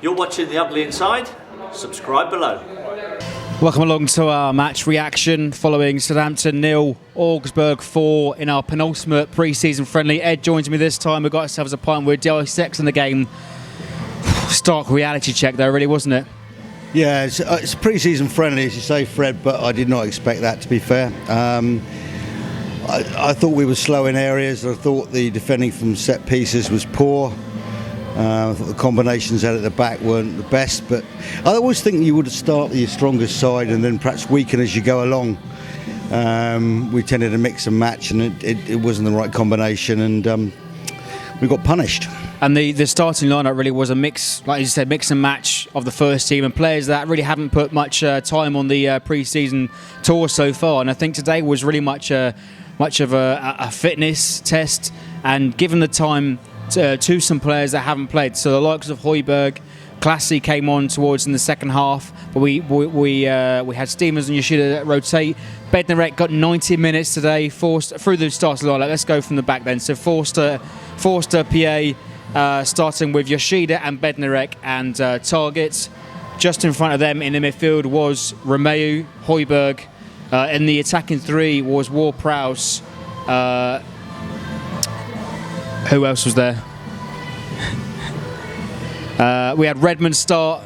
You're watching The Ugly Inside. Subscribe below. Welcome along to our match reaction following Southampton 0, Augsburg 4 in our penultimate pre-season friendly. Ed joins me this time. We've got ourselves a pint with dissecting the game. Stark reality check there, really, wasn't it? Yeah, it's a pre-season friendly, as you say, Fred, but I did not expect that, to be fair. I thought we were slow in areas. I thought the defending from set pieces was poor. I thought the combinations out at the back weren't the best, but I always think you would start with your strongest side and then perhaps weaken as you go along. We tended to mix and match, and it wasn't the right combination, and we got punished. And the starting lineup really was a mix, like you said, mix and match of the first team and players that really haven't put much time on the pre-season tour so far. And I think today was really much of a fitness test, and given the time to some players that haven't played. So the likes of Højbjerg, Classy came on towards in the second half, but we had Stevens and Yoshida rotate. Bednarek got 90 minutes today, forced through the starting lineup. Let's go from the back then. So Forster, PA, starting with Yoshida and Bednarek and Target. Just in front of them in the midfield was Romeu, Højbjerg. In the attacking three was Ward-Prowse. Who else was there? We had Redmond start,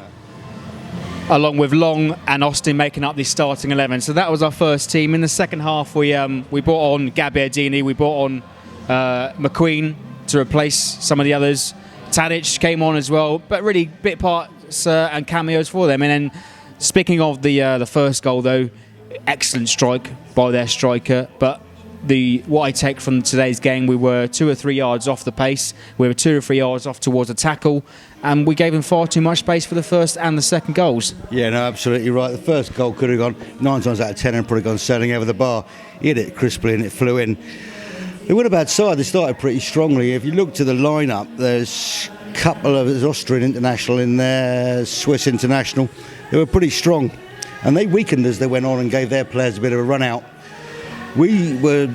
along with Long and Austin making up the starting 11. So that was our first team. In the second half, we brought on Gabbiadini, we brought on McQueen to replace some of the others. Tadic came on as well, but really bit parts and cameos for them. And then, speaking of the first goal, though, excellent strike by their striker, but what I take from today's game, we were 2 or 3 yards off the pace. We were 2 or 3 yards off towards a tackle, and we gave them far too much space for the first and the second goals. Yeah, no, absolutely right. The first goal could have gone 9 times out of 10 and probably gone sailing over the bar. He hit it crisply and it flew in. They weren't a bad side. They started pretty strongly. If you look to the lineup, there's a couple of Austrian international in there, Swiss international. They were pretty strong, and they weakened as they went on and gave their players a bit of a run out. We were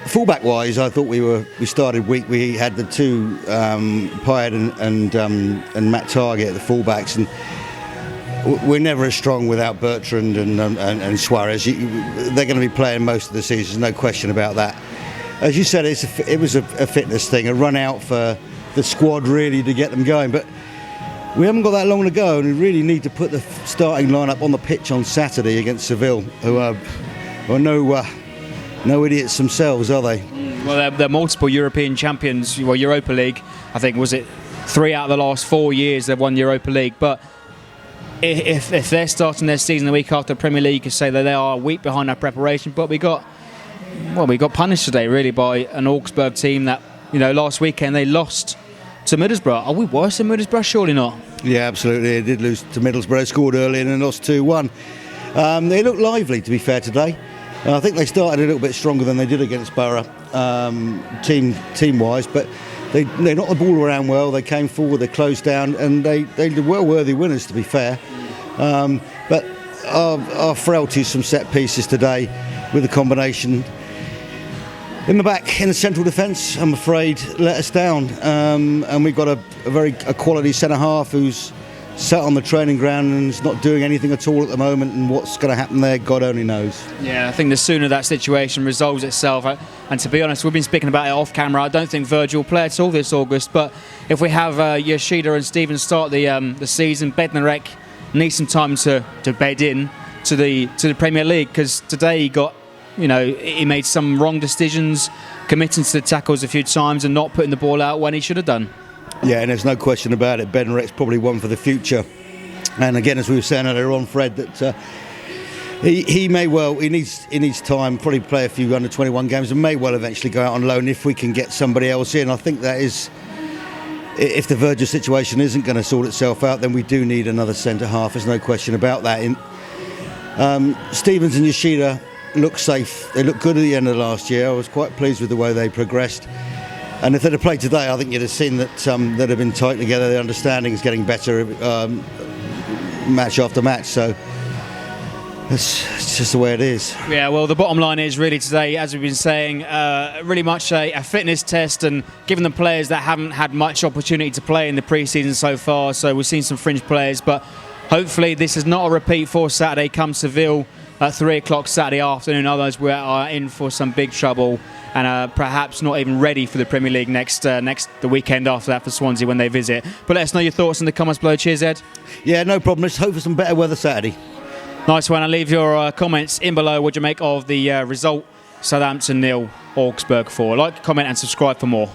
fullback-wise. I thought we started weak. We had the two Payet and Matt Target at the fullbacks, and we're never as strong without Bertrand and Suarez. They're going to be playing most of the season, no question about that. As you said, it was a fitness thing, a run out for the squad really to get them going, but we haven't got that long to go, and we really need to put the starting lineup on the pitch on Saturday against Sevilla, who are no idiots themselves, are they? Well, they're multiple European champions. Well, Europa League, I think, was it 3 out of the last 4 years they've won Europa League. But if they're starting their season the week after Premier League, you could say that they are a week behind our preparation. But we got punished today, really, by an Augsburg team that, last weekend they lost to Middlesbrough. Are we worse than Middlesbrough? Surely not. Yeah, absolutely. They did lose to Middlesbrough. They scored early and then lost 2-1. They looked lively, to be fair, today. I think they started a little bit stronger than they did against Borough, team-wise, but they knocked the ball around well. They came forward, they closed down, and they did well-worthy winners, to be fair. But our frailties from set pieces today, with the combination in the back, in the central defence, I'm afraid, let us down. And we've got a quality centre-half who's sat on the training ground and is not doing anything at all at the moment, and what's going to happen there, God only knows. Yeah, I think the sooner that situation resolves itself, and to be honest, we've been speaking about it off camera, I don't think Virgil will play at all this August, but if we have Yoshida and Stevens start the season, Bednarek needs some time to bed in to the Premier League, because today he made some wrong decisions, committing to the tackles a few times and not putting the ball out when he should have done. Yeah, and there's no question about it. Bednarek's probably one for the future. And again, as we were saying earlier on, Fred, that he needs time, probably play a few under-21 games, and may well eventually go out on loan if we can get somebody else in. I think that is, if the Virgil situation isn't going to sort itself out, then we do need another centre-half. There's no question about that. Stevens and Yoshida look safe. They looked good at the end of last year. I was quite pleased with the way they progressed. And if they'd have played today, I think you'd have seen that they'd have been tight together. The understanding is getting better match after match. So It's just the way it is. Yeah, well, the bottom line is really today, as we've been saying, really much a fitness test, and given the players that haven't had much opportunity to play in the pre-season so far, so we've seen some fringe players, but hopefully this is not a repeat for Saturday come Seville at 3 o'clock Saturday afternoon. Otherwise we are in for some big trouble, and perhaps not even ready for the Premier League the weekend after that for Swansea when they visit. But let us know your thoughts in the comments below. Cheers, Ed. Yeah, no problem. Let's hope for some better weather Saturday. Nice one, and leave your comments in below. What do you make of the result? Southampton 0, Augsburg 4. Like, comment and subscribe for more.